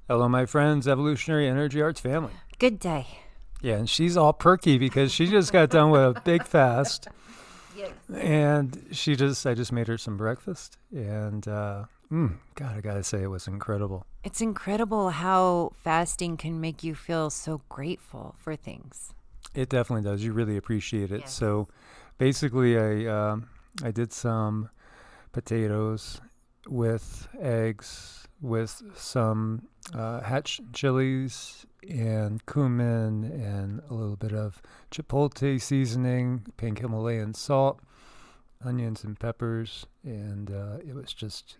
Hello, my friends, Evolutionary Energy Arts family. Good day. Yeah, and she's all perky because she just got done with a big fast, Yes. and I just made her some breakfast, and God, I gotta say it was incredible. It's incredible how fasting can make you feel so grateful for things. It definitely does. You really appreciate it. Yes. So, basically, I did some potatoes with eggs, with some hatch chilies and cumin and a little bit of chipotle seasoning, pink Himalayan salt, onions and peppers, and it was just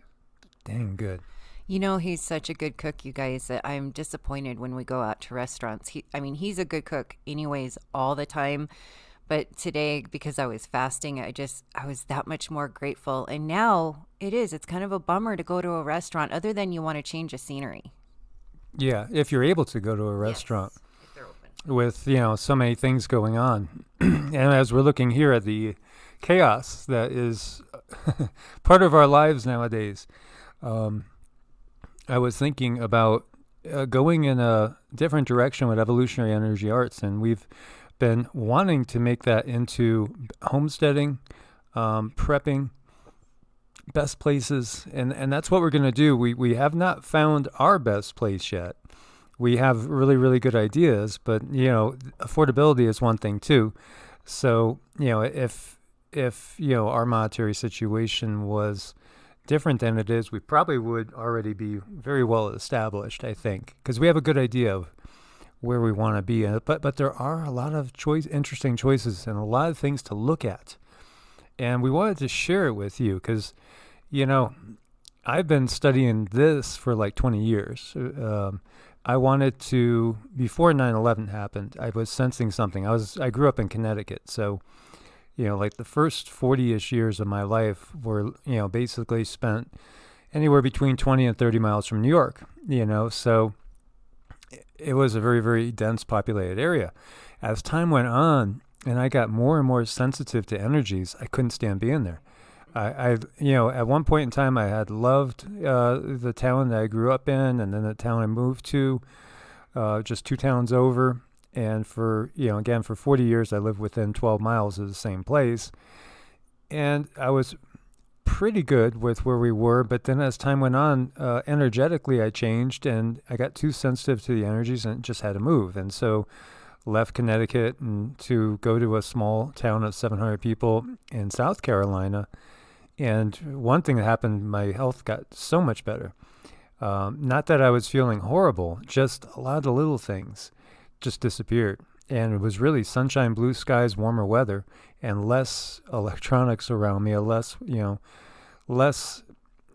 dang good. You know, he's such a good cook, you guys, that I'm disappointed when we go out to restaurants. He's a good cook anyways all the time. But today, because I was fasting, I was that much more grateful. And now it's kind of a bummer to go to a restaurant other than you want to change the scenery. Yeah, if you're able to go to a Yes, restaurant if they're open. with, so many things going on. And as we're looking here at the chaos that is part of our lives nowadays, um, I was thinking about going in a different direction with evolutionary energy arts, and we've been wanting to make that into homesteading, prepping, best places, and that's what we're going to do. We have not found our best place yet. We have really, really good ideas, but affordability is one thing too. So if our monetary situation was different than it is, we probably would already be very well established, I think, because we have a good idea of where we want to be. But there are a lot of interesting choices and a lot of things to look at. And we wanted to share it with you because, I've been studying this for like 20 years. I wanted to, before 9/11 happened, I was sensing something. I grew up in Connecticut, so like the first 40-ish years of my life were, basically spent anywhere between 20 and 30 miles from New York, so it was a very, very dense populated area. As time went on and I got more and more sensitive to energies, I couldn't stand being there. At one point in time, I had loved the town that I grew up in, and then the town I moved to, just two towns over. And again, for 40 years, I lived within 12 miles of the same place. And I was pretty good with where we were. But then as time went on, energetically, I changed and I got too sensitive to the energies and just had to move. And so left Connecticut and to go to a small town of 700 people in South Carolina. And one thing that happened, my health got so much better. Not that I was feeling horrible, just a lot of the little things just disappeared. And it was really sunshine, blue skies, warmer weather, and less electronics around me, less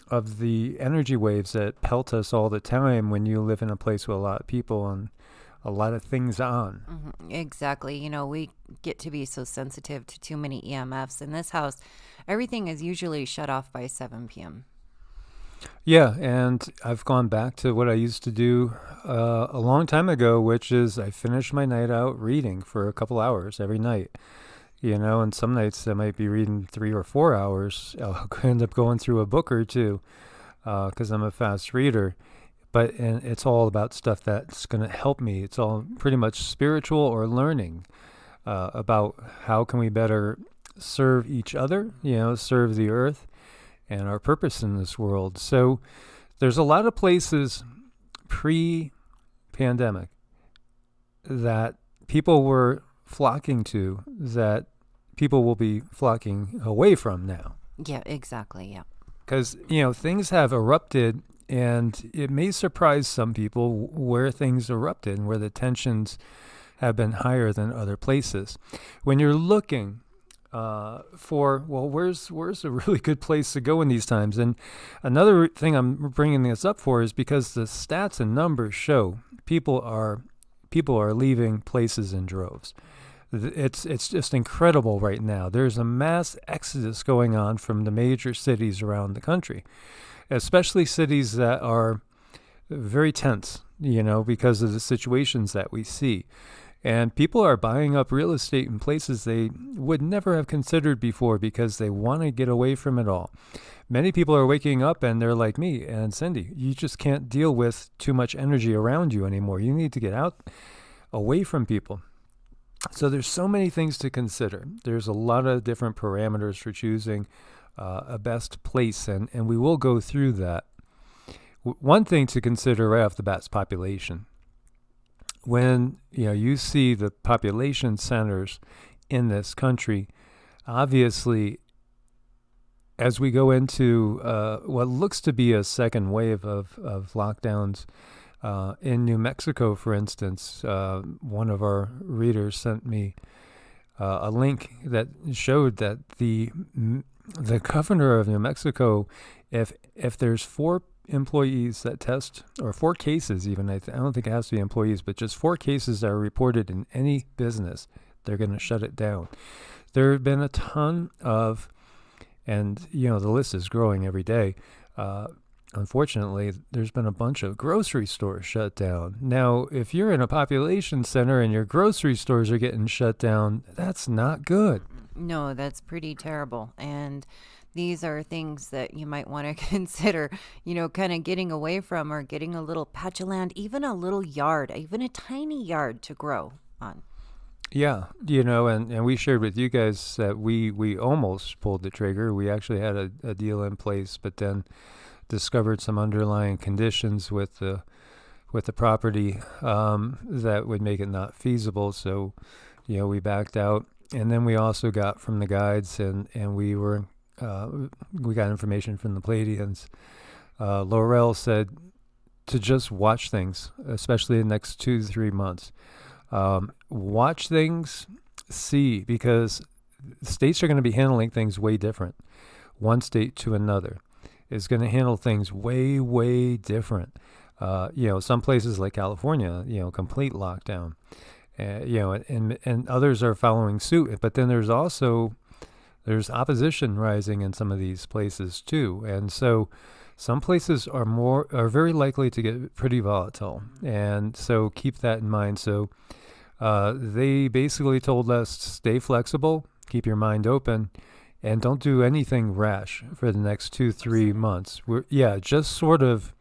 of the energy waves that pelt us all the time when you live in a place with a lot of people and a lot of things on. Exactly. We get to be so sensitive to too many EMFs. In this house, everything is usually shut off by 7 p.m. Yeah, and I've gone back to what I used to do a long time ago, which is I finish my night out reading for a couple hours every night. And some nights I might be reading 3 or 4 hours. I'll end up going through a book or two because I'm a fast reader. And it's all about stuff that's going to help me. It's all pretty much spiritual or learning about how can we better serve each other, serve the earth and our purpose in this world. So there's a lot of places pre-pandemic that people were flocking to that people will be flocking away from now. Yeah, exactly. Yeah. Because, things have erupted, and it may surprise some people where things erupted and where the tensions have been higher than other places. When you're looking where's a really good place to go in these times? And another thing I'm bringing this up for is because the stats and numbers show people are leaving places in droves. It's just incredible right now. There's a mass exodus going on from the major cities around the country, especially cities that are very tense, because of the situations that we see. And people are buying up real estate in places they would never have considered before because they want to get away from it all. Many people are waking up and they're like me and Cindy. You just can't deal with too much energy around you anymore. You need to get out away from people. So there's so many things to consider. There's a lot of different parameters for choosing a best place, and we will go through that. One thing to consider right off the bat is population. When you see the population centers in this country, obviously, as we go into what looks to be a second wave of lockdowns in New Mexico, for instance, one of our readers sent me a link that showed that the governor of New Mexico, if there's 4 employees that test, or 4 cases even, I don't think it has to be employees, but just 4 cases that are reported in any business, they're going to shut it down. There have been a ton of, and the list is growing every day. Unfortunately, there's been a bunch of grocery stores shut down. Now, if you're in a population center and your grocery stores are getting shut down, that's not good. No, that's pretty terrible. And these are things that you might want to consider, kind of getting away from, or getting a little patch of land, even a little yard, even a tiny yard to grow on. Yeah, and we shared with you guys that we almost pulled the trigger. We actually had a deal in place, but then discovered some underlying conditions with the property that would make it not feasible. So, we backed out. And then we also got from the guides, and we got information from the Pleiadians. Laurel said to just watch things, especially the next 2 to 3 months. Watch things, see, because states are going to be handling things way different. One state to another is going to handle things way, way different. Some places like California, complete lockdown. And others are following suit. But then there's opposition rising in some of these places too. And so some places are very likely to get pretty volatile. And so keep that in mind. So they basically told us, stay flexible, keep your mind open, and don't do anything rash for the next 2-3 months. Just sort of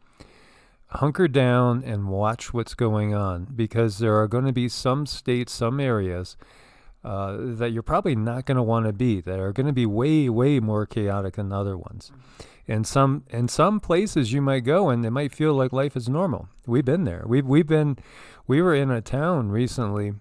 hunker down and watch what's going on, because there are going to be some states, some areas that you're probably not going to want to be, that are going to be way, way more chaotic than other ones. And in some places you might go and it might feel like life is normal. We've been there. We were in a town recently.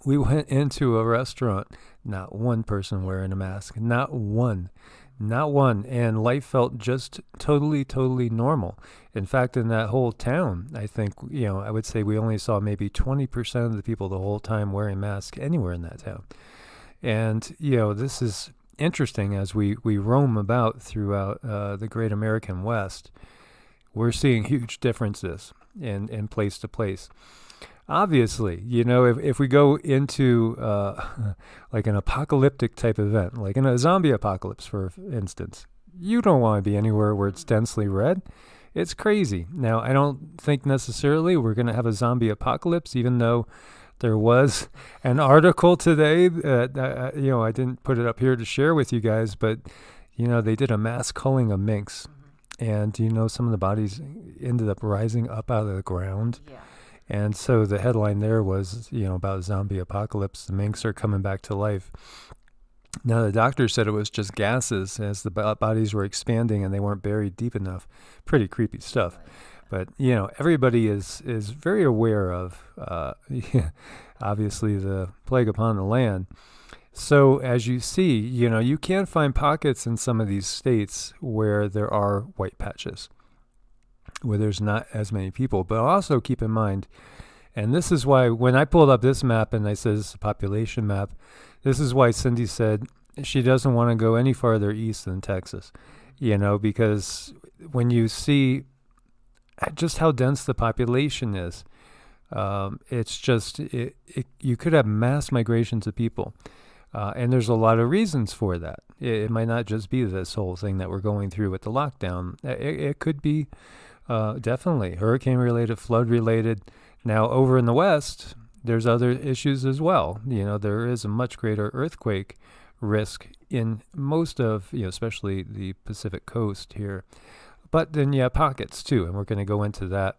We went into a restaurant, not one person wearing a mask, not one. And life felt just totally, totally normal. In fact, in that whole town, I think, I would say we only saw maybe 20% of the people the whole time wearing masks anywhere in that town. And, this is interesting as we roam about throughout the great American West. We're seeing huge differences in place to place. Obviously, if we go into like an apocalyptic type event, like in a zombie apocalypse, for instance, you don't want to be anywhere where it's densely red. It's crazy. Now, I don't think necessarily we're going to have a zombie apocalypse, even though there was an article today that, I didn't put it up here to share with you guys, but, they did a mass culling of minks. And, some of the bodies ended up rising up out of the ground. Yeah. And so the headline there was, about zombie apocalypse. The minks are coming back to life. Now, the doctor said it was just gases as the bodies were expanding and they weren't buried deep enough. Pretty creepy stuff. But, everybody is very aware of, obviously, the plague upon the land. So as you see, you can find pockets in some of these states where there are white patches, where there's not as many people. But also keep in mind, and this is why when I pulled up this map and I said it's a population map, this is why Cindy said she doesn't want to go any farther east than Texas, because when you see just how dense the population is, it's just, you could have mass migrations of people. And there's a lot of reasons for that. It might not just be this whole thing that we're going through with the lockdown. It could be definitely hurricane-related, flood-related. Now, over in the West, there's other issues as well. There is a much greater earthquake risk in most of, especially the Pacific coast here. But then you have pockets too, and we're going to go into that,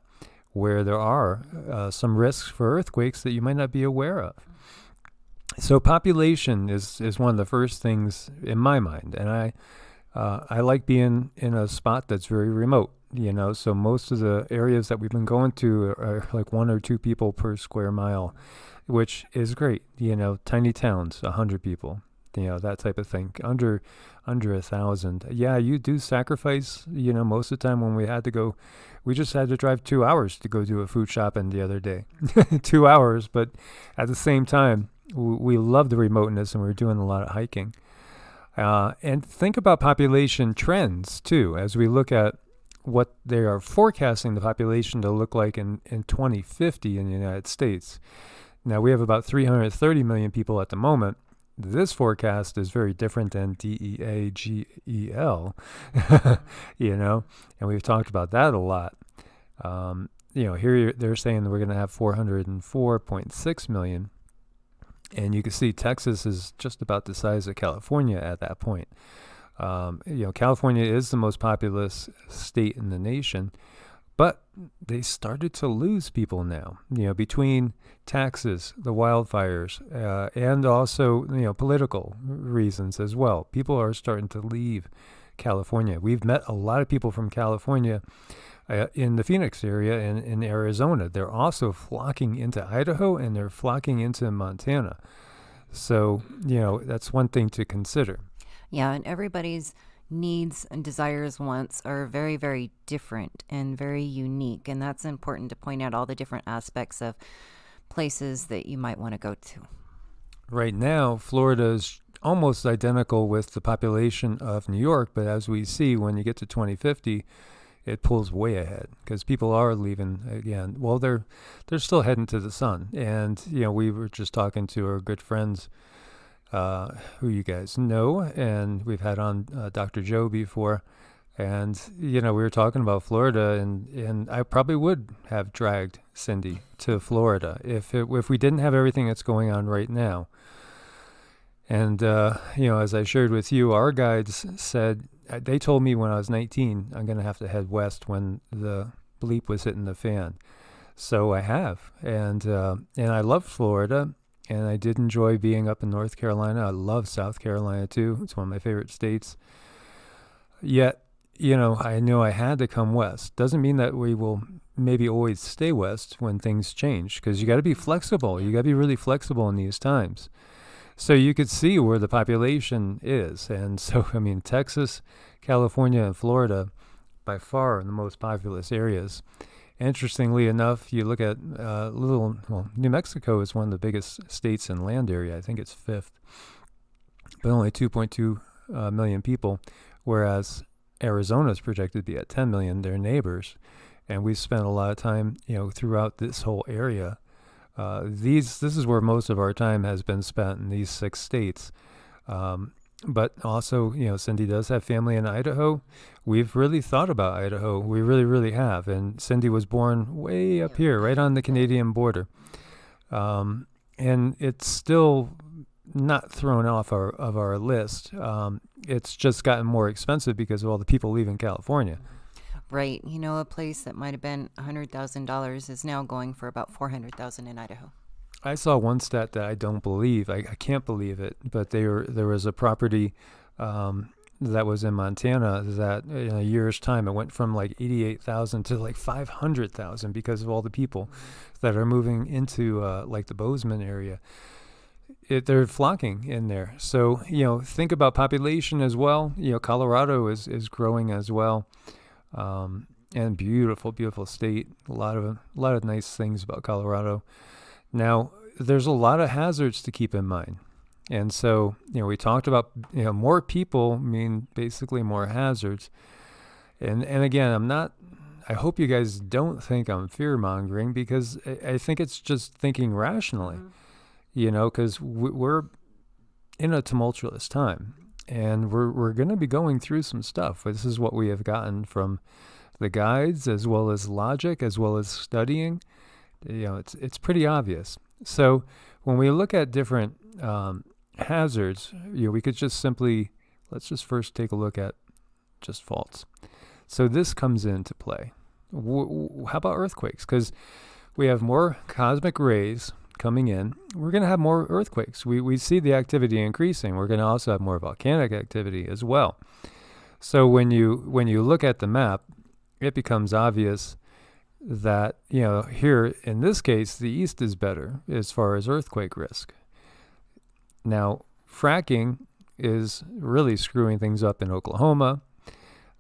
where there are some risks for earthquakes that you might not be aware of. So population is one of the first things in my mind, and I like being in a spot that's very remote. So most of the areas that we've been going to are like 1 or 2 people per square mile, which is great. Tiny towns, 100 people, that type of thing. Under 1,000. Yeah, you do sacrifice. Most of the time when we had to go, we just had to drive 2 hours to go do a food shopping the other day. 2 hours, but at the same time, we love the remoteness, and we're doing a lot of hiking. And think about population trends too, as we look at what they are forecasting the population to look like in 2050 in the United States. Now, we have about 330 million people at the moment. This forecast is very different than DEAGEL, and we've talked about that a lot. Here they're saying that we're going to have 404.6 million, and you can see Texas is just about the size of California at that point. California is the most populous state in the nation, but they started to lose people now, between taxes, the wildfires, and also, political reasons as well. People are starting to leave California. We've met a lot of people from California in the Phoenix area and in Arizona. They're also flocking into Idaho, and they're flocking into Montana. So, that's one thing to consider. Yeah, and everybody's needs and desires, wants are very, very different and very unique. And that's important to point out all the different aspects of places that you might want to go to. Right now, Florida is almost identical with the population of New York, but as we see, when you get to 2050, it pulls way ahead because people are leaving again. Well, they're still heading to the sun. And, we were just talking to our good friends who you guys know, and we've had on Dr. Joe before, and we were talking about Florida, and I probably would have dragged Cindy to Florida if we didn't have everything that's going on right now. And as I shared with you, our guides said, they told me when I was 19 I'm going to have to head west when the bleep was hitting the fan. So I have, and I love Florida. And I did enjoy being up in North Carolina. I love South Carolina, too. It's one of my favorite states. Yet, I knew I had to come west. Doesn't mean that we will maybe always stay west when things change, because you got to be flexible. You got to be really flexible in these times. So you could see where the population is. And so, Texas, California, and Florida, by far, are the most populous areas. Interestingly enough, you look at New Mexico is one of the biggest states in land area. I think it's 5th, but only 2.2 million people, whereas Arizona is projected to be at 10 million, their neighbors. And we've spent a lot of time, throughout this whole area. This is where most of our time has been spent, in these 6 states. But also, Cindy does have family in Idaho. We've really thought about Idaho. We really, really have. And Cindy was born way up here, right on the Canadian border. And it's still not thrown off our list. It's just gotten more expensive because of all the people leaving California. Right. A place that might have been $100,000 is now going for about $400,000 in Idaho. I saw one stat that I don't believe. I can't believe it, but there was a property that was in Montana that in a year's time it went from like 88,000 to like 500,000 because of all the people that are moving into like the Bozeman area. They're flocking in there. So think about population as well. Colorado is growing as well, and beautiful, beautiful state. A lot of nice things about Colorado. Now, there's a lot of hazards to keep in mind. And so, we talked about, more people mean basically more hazards. And again, I hope you guys don't think I'm fear-mongering, because I think it's just thinking rationally, because we're in a tumultuous time, and we're going to be going through some stuff. This is what we have gotten from the guides, as well as logic, as well as studying. It's pretty obvious. So when we look at different hazards, we could just simply, let's just first take a look at just faults. So this comes into play. How about earthquakes? Because we have more cosmic rays coming in. We're going to have more earthquakes. We see the activity increasing. We're going to also have more volcanic activity as well. So when you look at the map, it becomes obvious that, here in this case, the east is better as far as earthquake risk. Now, fracking is really screwing things up in Oklahoma.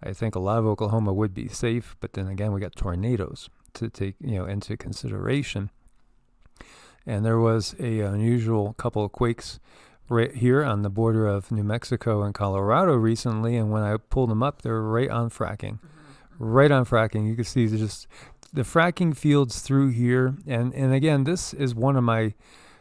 I think a lot of Oklahoma would be safe, but then again, we got tornadoes to take, into consideration. And there was a unusual couple of quakes right here on the border of New Mexico and Colorado recently, and when I pulled them up, they were right on fracking. Right on fracking. You can see just the fracking fields through here. And again, this is one of my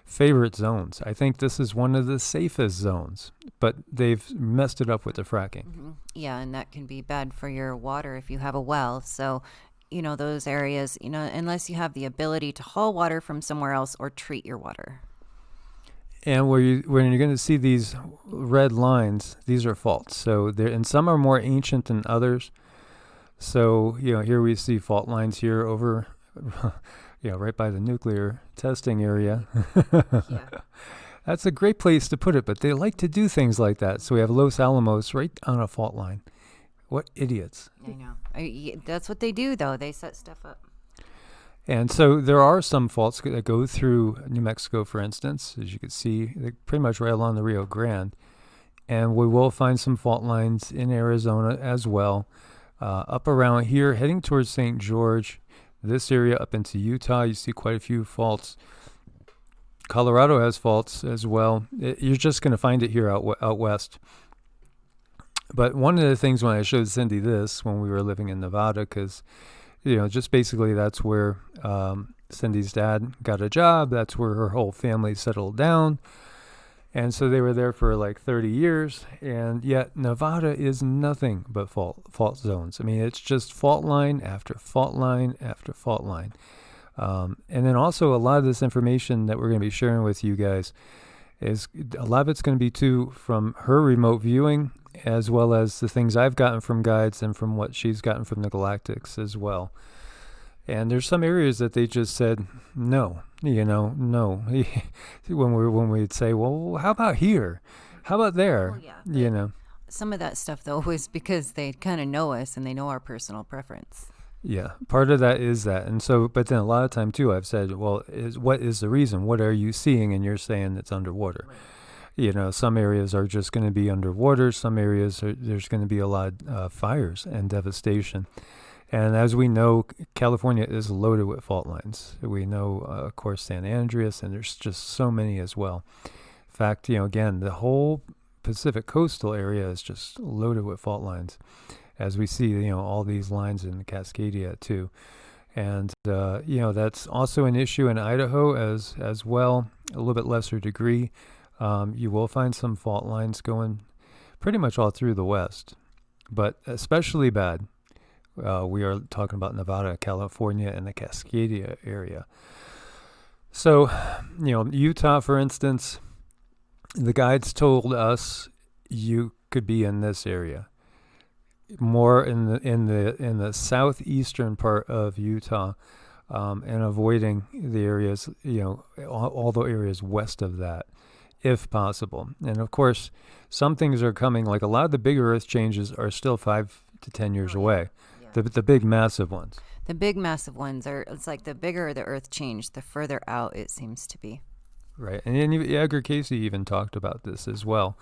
favorite zones. I think this is one of the safest zones, but they've messed it up with the fracking. Mm-hmm. Yeah, and that can be bad for your water if you have a well. So, those areas, unless you have the ability to haul water from somewhere else or treat your water. And when you're going to see these red lines, these are faults. So and some are more ancient than others. So, here we see fault lines here over, right by the nuclear testing area. Yeah. That's a great place to put it, but they like to do things like that. So we have Los Alamos right on a fault line. What idiots. I know. That's what they do, though. They set stuff up. And so there are some faults that go through New Mexico, for instance, as you can see, pretty much right along the Rio Grande. And we will find some fault lines in Arizona as well. Up around here, heading towards St. George, this area up into Utah, you see quite a few faults. Colorado has faults as well. You're just going to find it here out west. But one of the things when I showed Cindy this, when we were living in Nevada, because, just basically that's where Cindy's dad got a job. That's where her whole family settled down. And so they were there for like 30 years, and yet Nevada is nothing but fault zones. I mean, it's just fault line after fault line after fault line. And then also a lot of this information that we're going to be sharing with you guys is a lot of it's going to be too from her remote viewing, as well as the things I've gotten from guides and from what she's gotten from the Galactics as well. And there's some areas that they just said, no, no. when we'd say, well, how about here? How about there? Well, yeah, some of that stuff, though, was because they kind of know us and they know our personal preference. Yeah, part of that is that. And so, but then a lot of time, too, I've said, well, what is the reason? What are you seeing? And you're saying it's underwater. Right. Some areas are just going to be underwater. Some areas, there's going to be a lot of fires and devastation. And as we know, California is loaded with fault lines. We know, of course, San Andreas, and there's just so many as well. In fact, again, the whole Pacific coastal area is just loaded with fault lines, as we see, all these lines in Cascadia too. And, that's also an issue in Idaho as well, a little bit lesser degree. You will find some fault lines going pretty much all through the West, but especially bad. We are talking about Nevada, California, and the Cascadia area. So, Utah, for instance, the guides told us you could be in this area, more in the southeastern part of Utah, and avoiding the areas, all the areas west of that, if possible. And of course, some things are coming. Like a lot of the bigger Earth changes are still 5 to 10 years away. The big, massive ones. The big, massive ones it's like the bigger the Earth change, the further out it seems to be. Right. And Edgar Casey even talked about this as well.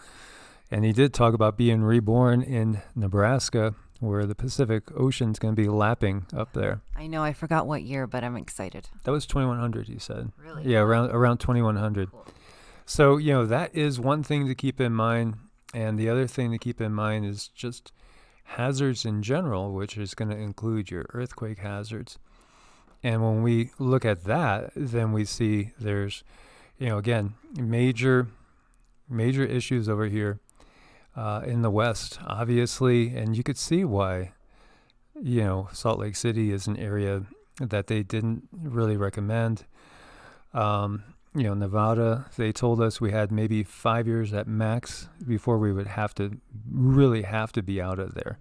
And he did talk about being reborn in Nebraska, where the Pacific Ocean's going to be lapping up there. I know. I forgot what year, but I'm excited. That was 2100, he said. Really? Yeah, around 2100. Cool. So, that is one thing to keep in mind. And the other thing to keep in mind is just hazards in general, which is going to include your earthquake hazards. And when we look at that, then we see there's, again, major issues over here in the West, obviously. And you could see why, Salt Lake City is an area that they didn't really recommend. Nevada, they told us we had maybe 5 years at max before we would really have to be out of there.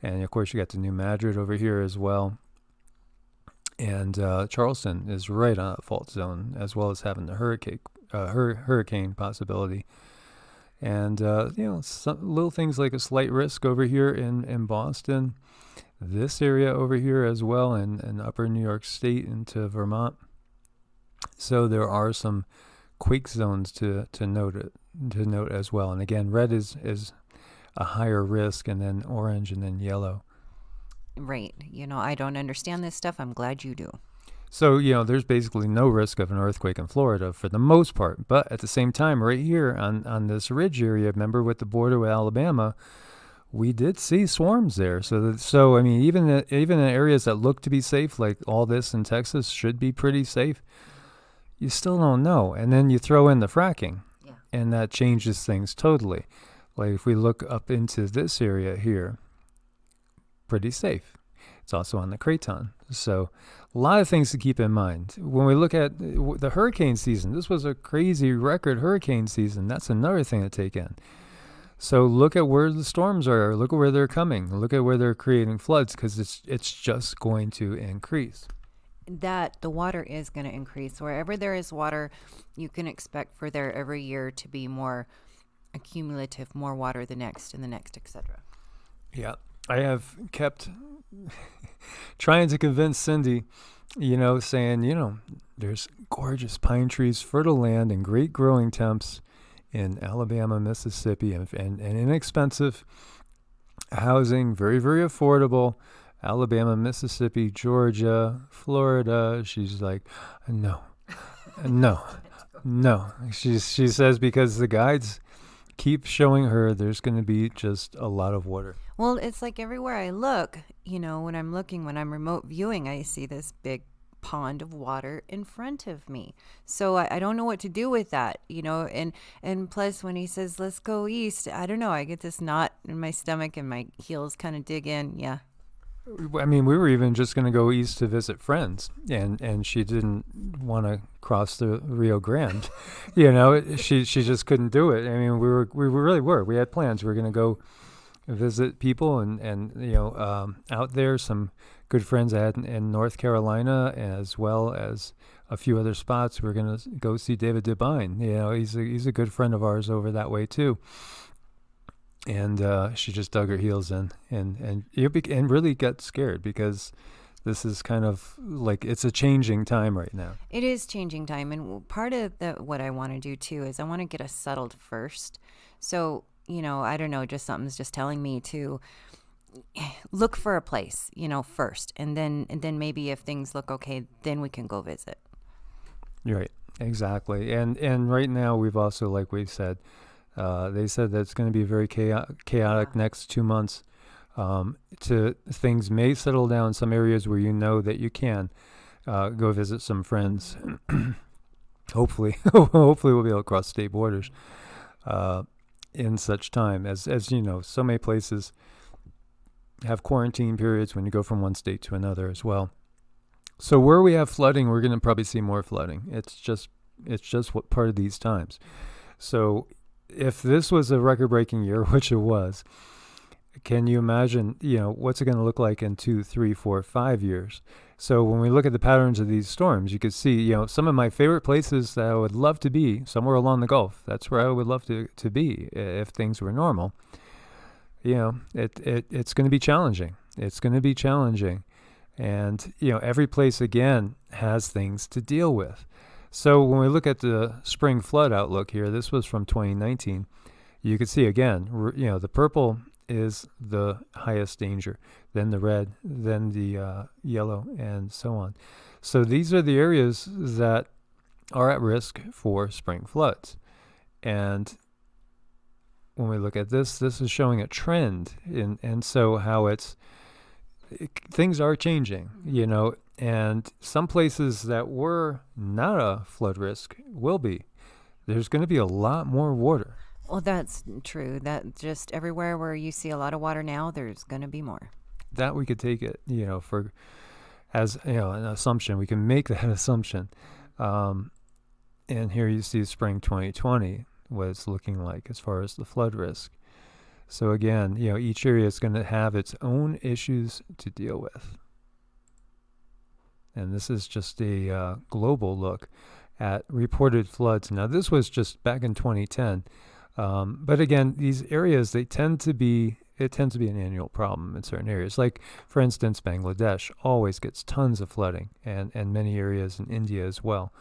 And of course, you got the New Madrid over here as well. And Charleston is right on a fault zone, as well as having the hurricane possibility. And, some little things like a slight risk over here in Boston, this area over here as well, in upper New York State into Vermont. So there are some quake zones to note as well. And again, red is a higher risk, and then orange, and then yellow. Right. I don't understand this stuff. I'm glad you do. So, there's basically no risk of an earthquake in Florida for the most part. But at the same time, right here on this ridge area, remember with the border with Alabama, we did see swarms there. So I mean, even in areas that look to be safe, like all this in Texas should be pretty safe, you still don't know. And then you throw in the fracking, and that changes things totally. Like if we look up into this area here, pretty safe. It's also on the Craton. So a lot of things to keep in mind. When we look at the hurricane season, this was a crazy record hurricane season. That's another thing to take in. So look at where the storms are. Look at where they're coming. Look at where they're creating floods, because it's just going to increase. That the water is going to increase. Wherever there is water, you can expect for there every year to be more accumulative, more water the next and the next, etc. Yeah. I have kept trying to convince Cindy, saying, there's gorgeous pine trees, fertile land, and great growing temps in Alabama, Mississippi, and inexpensive housing, very, very affordable. Alabama, Mississippi, Georgia, Florida. She's like, no. She says because the guides keep showing her there's going to be just a lot of water. Well, it's like everywhere I look, when I'm remote viewing, I see this big pond of water in front of me. So I don't know what to do with that, and plus when he says, let's go east, I don't know. I get this knot in my stomach and my heels kind of dig in. Yeah. I mean, we were even just going to go east to visit friends, and she didn't want to cross the Rio Grande. She just couldn't do it. I mean, we really were. We had plans. We were going to go visit people and out there, some good friends I had in North Carolina, as well as a few other spots. We're going to go see David Devine. He's a good friend of ours over that way too. And she just dug her heels in and really got scared, because this is kind of like, it's a changing time right now. It is changing time. And part of what I want to do too is I want to get us settled first. So, I don't know, just something's just telling me to look for a place, first. And then maybe if things look okay, then we can go visit. Right. Exactly. And right now we've also, like we said, they said that it's going to be very chaotic next 2 months. Things may settle down in some areas where that you can go visit some friends. Hopefully we'll be able to cross state borders in such time as so many places have quarantine periods when you go from one state to another as well. So where we have flooding, we're going to probably see more flooding. It's just what part of these times. So if this was a record-breaking year, which it was, can you imagine, what's it going to look like in 2, 3, 4, 5 years? So when we look at the patterns of these storms, you could see, some of my favorite places that I would love to be, somewhere along the Gulf. That's where I would love to be if things were normal. It's going to be challenging. It's going to be challenging. And, every place, again, has things to deal with. So when we look at the spring flood outlook here, this was from 2019, you can see again, the purple is the highest danger, then the red, then the yellow, and so on. So these are the areas that are at risk for spring floods. And when we look at this is showing a trend, and so how things are changing, and some places that were not a flood risk will be. There's going to be a lot more water. Well, that's true. That just everywhere where you see a lot of water now, there's going to be more. That we could take it, as an assumption. We can make that assumption. And here you see spring 2020, what it's looking like as far as the flood risk. So again, each area is going to have its own issues to deal with. And this is just a global look at reported floods. Now, this was just back in 2010. But again, these areas, it tends to be an annual problem in certain areas. Like, for instance, Bangladesh always gets tons of flooding, and many areas in India as well.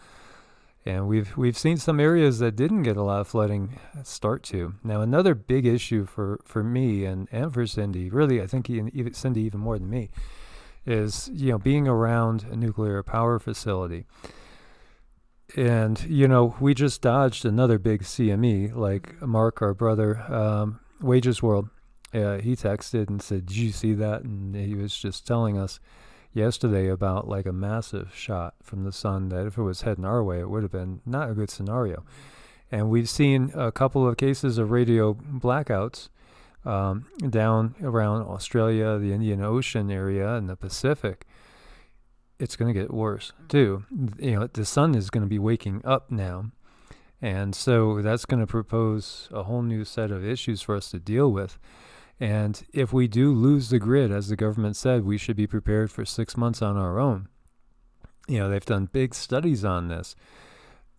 And we've seen some areas that didn't get a lot of flooding start to. Now, another big issue for me and for Cindy, really, I think Cindy even more than me, is being around a nuclear power facility. And we just dodged another big CME, like Mark, our brother, Wages World. He texted and said, "Did you see that?" And he was just telling us yesterday about like a massive shot from the sun that if it was heading our way, it would have been not a good scenario. And we've seen a couple of cases of radio blackouts down around Australia, the Indian Ocean area, and the Pacific. It's going to get worse too. The sun is going to be waking up now. And so that's going to propose a whole new set of issues for us to deal with. And if we do lose the grid, as the government said, we should be prepared for 6 months on our own. They've done big studies on this.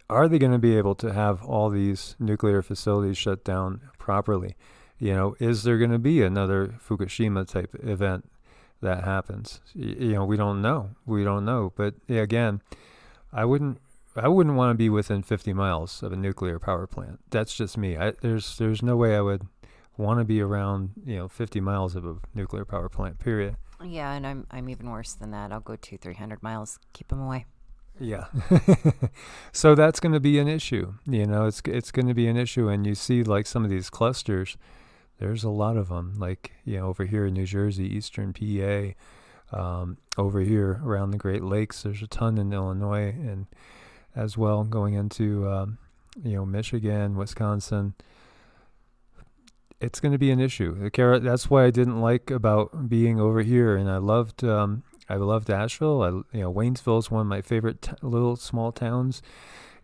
Are they going to be able to have all these nuclear facilities shut down properly? Is there going to be another Fukushima type event that happens? We don't know. We don't know. But again, I wouldn't want to be within 50 miles of a nuclear power plant. That's just me. There's no way I would want to be around 50 miles of a nuclear power plant, period. Yeah, and I'm even worse than that. I'll go 200-300 miles, keep them away. Yeah. So that's going to be an issue. It's going to be an issue. And you see like some of these clusters, there's a lot of them, like over here in New Jersey, eastern PA, over here around the Great Lakes, there's a ton in Illinois, and as well going into Michigan, Wisconsin. It's going to be an issue. That's why I didn't like about being over here. And I loved Asheville. Waynesville is one of my favorite little small towns.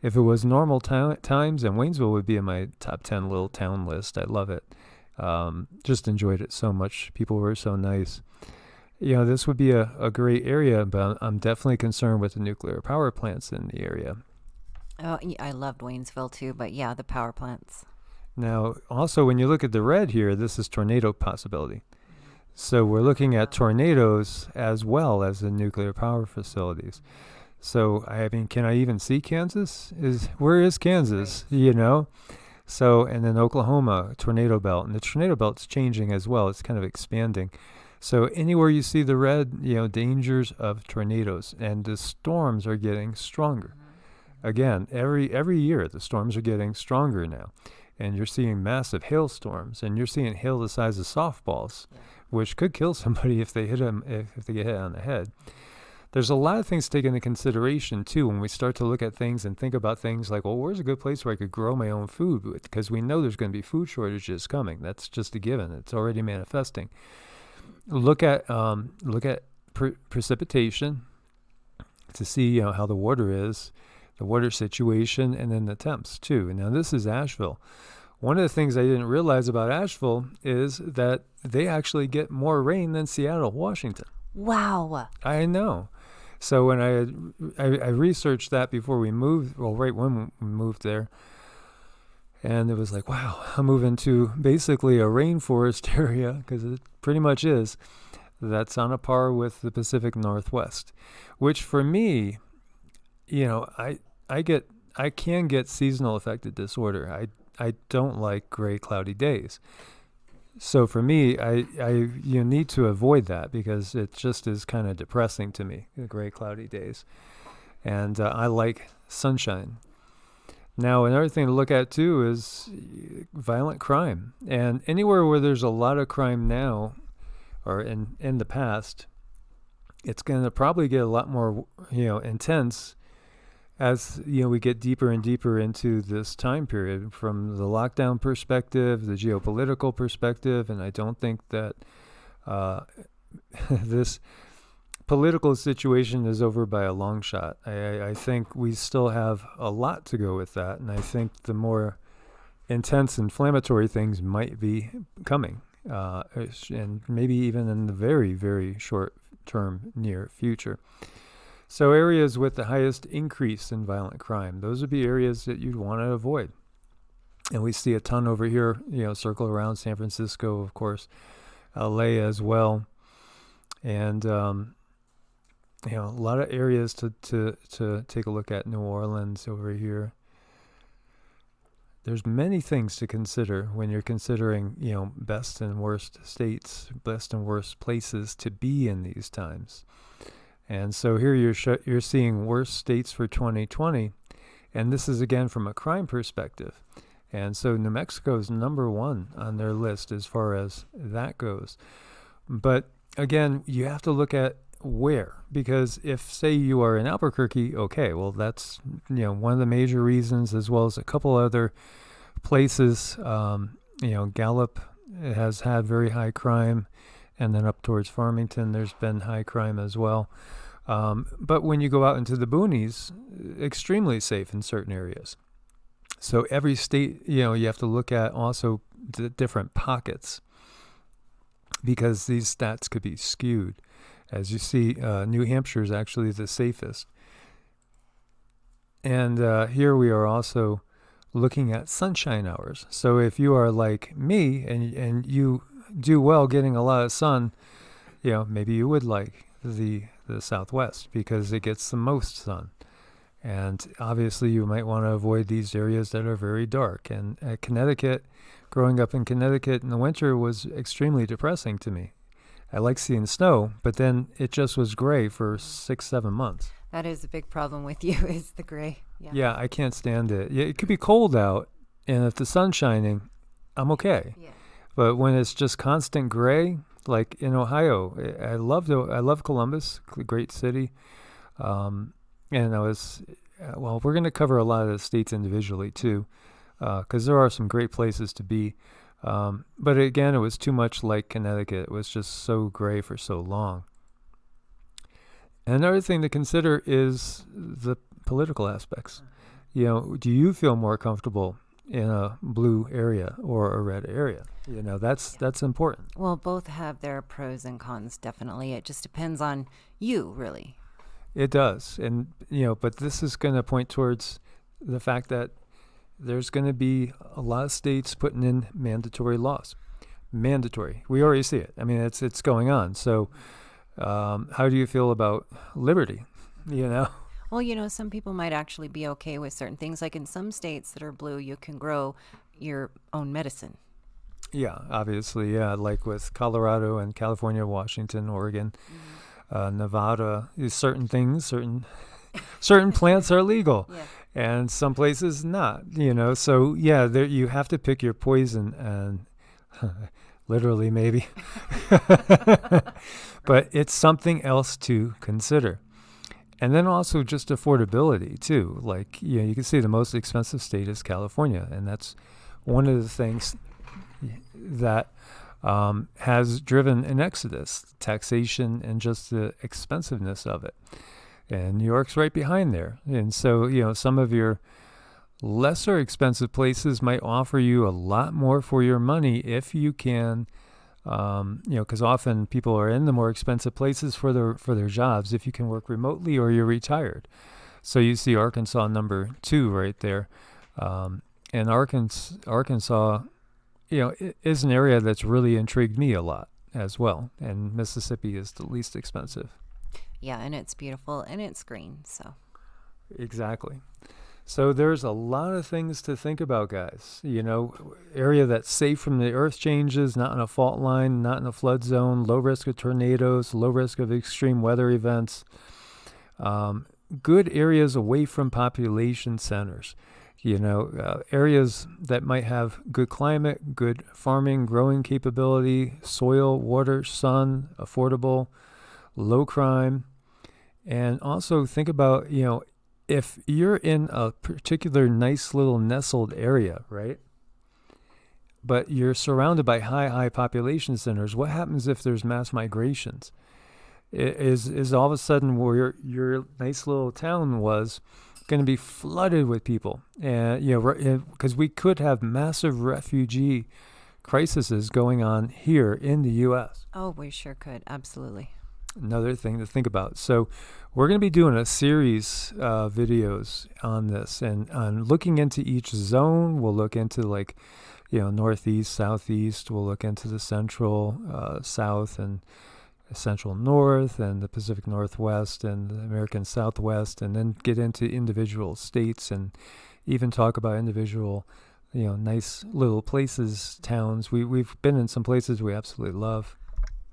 If it was normal times, and Waynesville would be in my top 10 little town list. I love it. Just enjoyed it so much. People were so nice. This would be a great area, but I'm definitely concerned with the nuclear power plants in the area. Oh, I loved Waynesville too, but yeah, the power plants. Now, also, when you look at the red here, this is tornado possibility. So we're looking at tornadoes as well as the nuclear power facilities. So, can I even see Kansas? Where is Kansas, So, and then Oklahoma, tornado belt. And the tornado belt's changing as well. It's kind of expanding. So anywhere you see the red, dangers of tornadoes. And the storms are getting stronger. Again, every year, the storms are getting stronger now. And you're seeing massive hailstorms, and you're seeing hail the size of softballs, which could kill somebody if they hit them, if they get hit on the head. There's a lot of things to take into consideration, too, when we start to look at things and think about things like, well, where's a good place where I could grow my own food? Because we know there's going to be food shortages coming. That's just a given. It's already manifesting. Look at precipitation to see how the water is, the water situation, and then the temps, too. Now, this is Asheville. One of the things I didn't realize about Asheville is that they actually get more rain than Seattle, Washington. Wow. I know. So when I researched that before we moved, well, right when we moved there, and it was like, wow, I'm moving to basically a rainforest area, because it pretty much is, that's on a par with the Pacific Northwest, which for me, I can get seasonal affective disorder. I don't like gray, cloudy days. So for me, you need to avoid that, because it just is kind of depressing to me, the gray, cloudy days. And I like sunshine. Now, another thing to look at, too, is violent crime. And anywhere where there's a lot of crime now, or in the past, it's going to probably get a lot more, intense as we get deeper and deeper into this time period, from the lockdown perspective, the geopolitical perspective. And I don't think that this political situation is over by a long shot. I think we still have a lot to go with that, and I think the more intense inflammatory things might be coming, and maybe even in the very, very short term near future. So areas with the highest increase in violent crime, those would be areas that you'd want to avoid. And we see a ton over here, circle around San Francisco, of course, LA as well. And, a lot of areas to take a look at. New Orleans over here. There's many things to consider when you're considering, best and worst states, best and worst places to be in these times. And so here you're seeing worst states for 2020, and this is again from a crime perspective. And so New Mexico is number one on their list as far as that goes. But again, you have to look at where, because if, say, you are in Albuquerque, okay, well, that's, one of the major reasons, as well as a couple other places. Gallup has had very high crime, and then up towards Farmington, there's been high crime as well. But when you go out into the boonies, extremely safe in certain areas. So every state, you have to look at also the different pockets, because these stats could be skewed. As you see, New Hampshire is actually the safest. And here we are also looking at sunshine hours. So if you are like me and you do well getting a lot of sun, maybe you would like the Southwest because it gets the most sun. And obviously you might want to avoid these areas that are very dark. And at Connecticut, growing up in Connecticut in the winter was extremely depressing to me. I like seeing snow, but then it just was gray for 6-7 months. That is a big problem with you, is the gray. Yeah, I can't stand it. Yeah, it could be cold out, and if the sun's shining, I'm okay. Yeah. But when it's just constant gray, like in Ohio, I love Columbus, great city. And we're going to cover a lot of the states individually too, because there are some great places to be. But again, it was too much like Connecticut. It was just so gray for so long. Another thing to consider is the political aspects. Do you feel more comfortable in a blue area or a red area? That's important. Well, both have their pros and cons, definitely. It just depends on you, really. It does. And, but this is going to point towards the fact that there's going to be a lot of states putting in mandatory laws. Mandatory. We already see it. I mean, it's going on. So how do you feel about liberty? Well, some people might actually be okay with certain things. Like in some states that are blue, you can grow your own medicine. Yeah, obviously. Yeah, like with Colorado and California, Washington, Oregon, Nevada, certain things, certain plants are legal. Yeah. And some places not, So, yeah, there you have to pick your poison, and literally maybe. But it's something else to consider. And then also just affordability, too. Like, you can see the most expensive state is California. And that's one of the things that has driven an exodus, taxation, and just the expensiveness of it. And New York's right behind there. And so, some of your lesser expensive places might offer you a lot more for your money if you can, because often people are in the more expensive places for their jobs if you can work remotely or you're retired. So you see Arkansas number 2 right there. And Arkansas, is an area that's really intrigued me a lot as well. And Mississippi is the least expensive. Yeah, and it's beautiful, and it's green, so. Exactly. So there's a lot of things to think about, guys. Area that's safe from the earth changes, not in a fault line, not in a flood zone, low risk of tornadoes, low risk of extreme weather events. Good areas away from population centers. Areas that might have good climate, good farming, growing capability, soil, water, sun, affordable, low crime. And also think about, if you're in a particular nice little nestled area, right? But you're surrounded by high population centers, what happens if there's mass migrations? is all of a sudden where your nice little town was going to be flooded with people, and because we could have massive refugee crises going on here in the U.S. Oh, we sure could. Absolutely. Another thing to think about. So we're going to be doing a series of videos on this, and on looking into each zone. We'll look into northeast, southeast. We'll look into the central south and central north and the Pacific Northwest and the American Southwest, and then get into individual states and even talk about individual nice little places, towns. We've been in some places we absolutely love.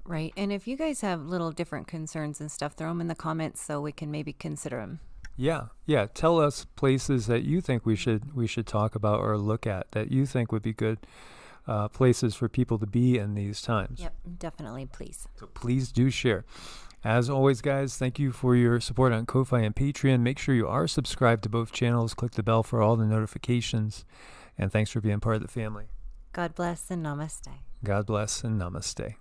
Right. And if you guys have little different concerns and stuff, throw them in the comments so we can maybe consider them. Yeah. Tell us places that you think we should talk about or look at, that you think would be good places for people to be in these times. Yep, definitely, please. So please do share. As always, guys, thank you for your support on Ko-Fi and Patreon. Make sure you are subscribed to both channels. Click the bell for all the notifications. And thanks for being part of the family. God bless and namaste. God bless and namaste.